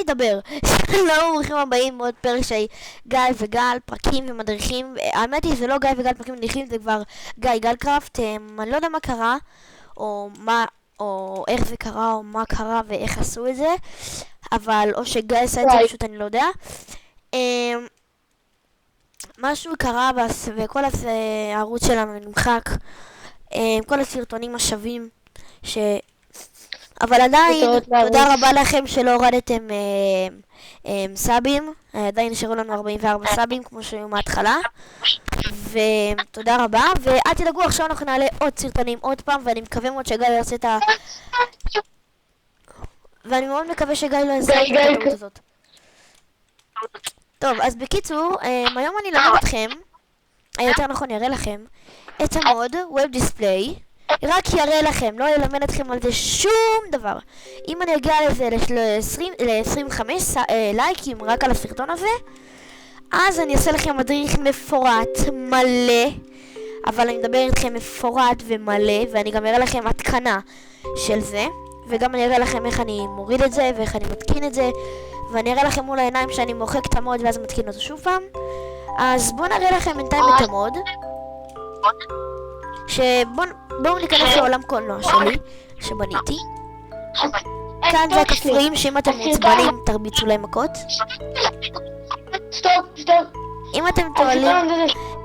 אדבר. שלום, ברוכים הבאים מאוד פרק של גיא וגל, פרקים ומדריכים. האמת היא, זה לא גיא וגל פרקים ומדריכים, זה כבר גיא גלקראפט. אני לא יודע מה קרה, או איך זה קרה, או מה קרה ואיך עשו את זה, אבל או שגיא עשה את זה, פשוט אני לא יודע. משהו קרה וכל הערוץ שלנו נמחק, כל הסרטונים השווים אבל עדיין, תודה רבה לכם שלא הורדתם סאבים, עדיין נשארו לנו 44 סאבים כמו שהיו מההתחלה, ותודה רבה, ואל תדאגו, עכשיו אנחנו נעלה עוד סרטונים עוד פעם, ואני מקווה מאוד שגיא לא יעשה את ואני מאוד מקווה שגיא לא יעשה את הטעות הזאת. טוב, אז בקיצור, היום אני אלמד אתכם, יותר נכון יראה לכם, את המוד Web Display, רק יראה לכם, לא ילמד אתכם על זה שום דבר. אם אני אגיע לזה ל-25 לייקים רק על הסרטון הזה, אז אני אעשה לכם מדריך מפורט מלא, אבל אני מדבר איתכם מפורט ומלא, ואני גם אראה לכם התקנה של זה, וגם אני אראה לכם איך אני מוריד את זה ואיך אני מתקין את זה, ואני אראה לכם מול העיניים שאני מוחק את המוד ואז מתקין אותו שוב פעם. אז בואו נראה לכם בינתיים את המוד, בואו ניכנס לעולם קולנוע שלי שבניתי. כאן זה הכפריים שאם אתם מעוצבנים תרביצו להם מכות. סטופ. אם אתם תועלים,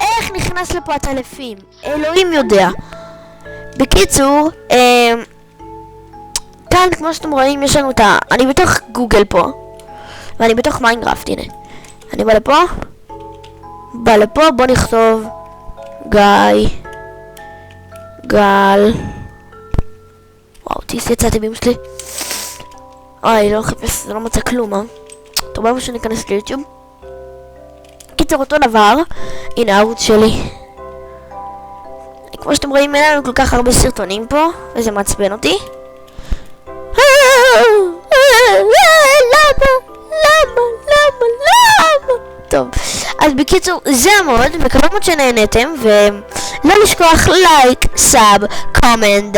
איך נכנס לפה הטלפים? אלוהים יודע. בקיצור, כאן כמו שאתם רואים יש לנו אני בתוך גוגל פה, ואני בתוך מיינקראפט. הנה אני בא לפה, בוא נכתוב גל. וואו, יצאתי באמא שלי. לא חפש, זה לא מצא כלום, טוב, בואו שניכנס ליוטיוב. קיצר אותו דבר, הנה הערוץ שלי. כמו שאתם רואים, אין לנו כל כך הרבה סרטונים פה, וזה מעצבן אותי. למה? טוב, אז בקיצור, זה המוד, מקווה מאוד שנהנתם, ולא לשכוח לייק, סאב, קומנט,